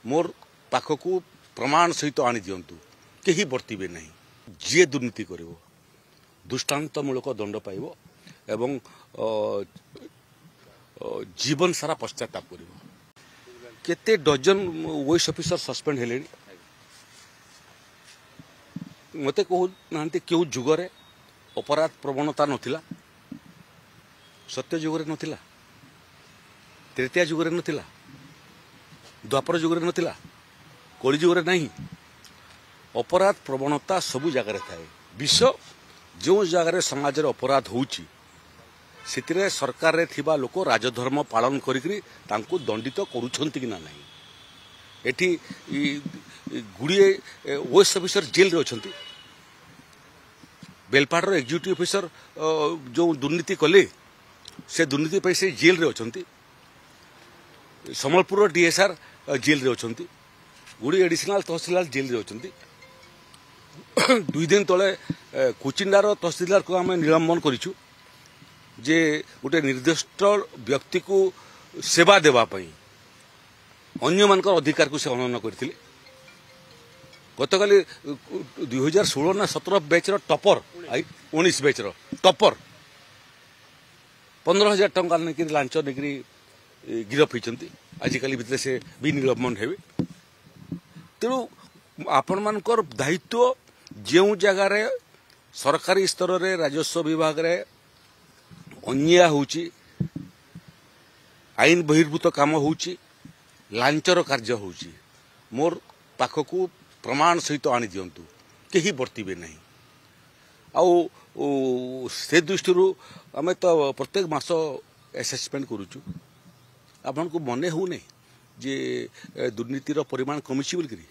मोर पाखकू प्रमाण सहित आनी दिंतु कहीं बर्तवे ना जी दुर्नीति कर दृष्टांतमूलक दंड पाइब एवं जीवन सारा पश्चाताप कर केते डजन ओएस ऑफिसर सस्पेंड हेले मते कहूना क्यों जुगरे अपराध प्रवणता नथिला सत्य जुगरे नथिला तृतीय जुगरे नथिला द्वापर जुगरे नथिला कली जुगरे नहीं अपराध प्रवणता सबु जगार थाए विश्व जो जगार समाज अपराध होउची से सरकार रे थिबा लोक राजधर्म पालन करिकरी तांको दंडित करूछंती कि ना नहीं एठी गुड़िए ओएस ऑफिसर जेल रे अछंती बेलपाड़ एग्जीक्यूटिव ऑफिसर जो दुर्नीति कले से दुर्नीति पे से जेल रे अछंती सम्बलपुर डीएसआर जेल रे अछंती गुड़ी एडिशनल तहसीलदार जेल रे अछंती 2 दिन तले कोचिंडार तहसीलदार को आम निलंबन करिछु जे गोटे निर्दिष्ट व्यक्ति को सेवा देवाई अन्य मान अधिकार को से अनयन करते गतकाली 2016 ना 17 बैचर टपर 19 बैचर टपर 15,000 टंका नहीं लांच नहीं गिरफ होती आजिकल भितर से भी निलंबन हे तेणु आपण मानकर दायित्व जो जगार सरकारी स्तर रे राजस्व विभाग रे अन्याय होची आईन बहिर्भूत काम होची लांचर कार्य होची मोर पाखकू प्रमाण सहित आनी दिंतु कहीं बर्तवे ना से दृष्टि आम तो प्रत्येक मास एसेसमेंट करुचु आपन को मने हो नहीं जे दुर्नीतिर परिमाण कमिछि बोलकरी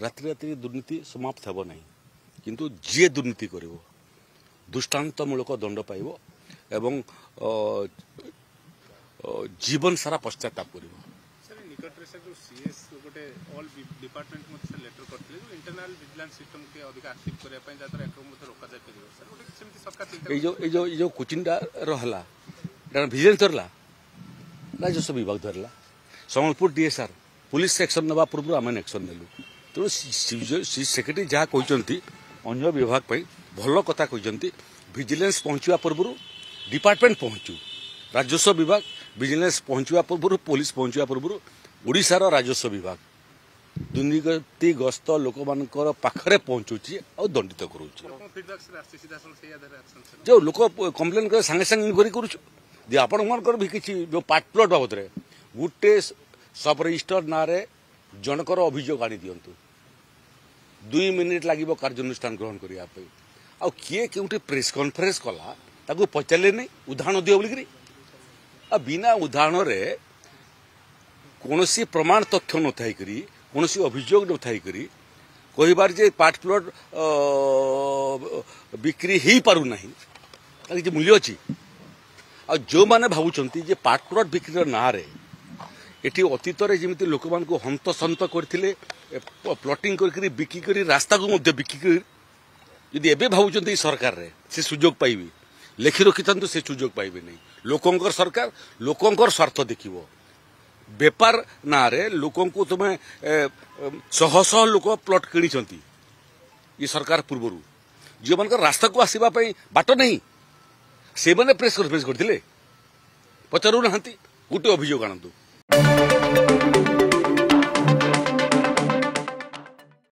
रात्रि रात्रि दुर्नीति समाप्त हेब नहीं किंतु जी दुर्नीति करिवो दृष्टांतमूलक दंड पाइब एवं जीवन सारा पश्चाताप कर जो कोचिंडा रहा विजिलेंस धरला राजस्व विभाग धरला सम्बलपुर डीएसआर पुलिस एक्शन नवा पूर्व आम एक्शन नेलु तेणु सेक्रेटरी जहाँ कहते अन्य विभाग भल कथा कहते विजिलेंस पहुँचवा पूर्व डिपार्टमेंट पहुँचू राजस्व विभाग विजिलेंस पहुँचवा पूर्व पुलिस पहुँचवा पूर्व ओडिशार राजस्व विभाग दुर्नीतिग्रस्त लोक मानकर पाखरे पहुँचुची और दंडित करुच्ची जो लोक कम्प्लेन कर सांगे सांगे इनक्वारी करुच्छे आपण मानकर भी किसी जो पार्ट प्लट बाबद गोटे सब रजिस्टर ना जनकर अभियोग आनी दिंतु 2 मिनिट लगे कार्यानुष्ठान ग्रहण करने आ किए के प्रेस कॉन्फ्रेंस कला ताको पचारे नहीं उदाहरण दियो बोलिकी बिना उदाहरण रे कौन प्रमाण तथ्य न थाई करी कौन अभियोग न थाई करी कहबार जे पार्ट प्लट बिक्री हो पारु नहीं कि मूल्य अच्छी आ जो माने भावुचंती जे पार्ट प्लट बिक्री ना रे एटी अतीत जमी लोक मान को हंतसंत करथिले प्लटिंग करके बिकी रास्ता को मध्य बिकी यदि एबे भावुचंती सरकार रे से सुजोग पाइबे लेखि रखि था से सुजोग पाइबे नहीं लोकंकर सरकार लोकंकर स्वार्थ देखिबो बेपार ना रे लोकं को तुम शह शह लोक प्लट किणी ये सरकार पूर्वर जो मान रास्ता को आसवा बाट नहीं से मैंने प्रेस कॉन्फ्रेंस करते पचारू ना गोटे अभियोग आणतु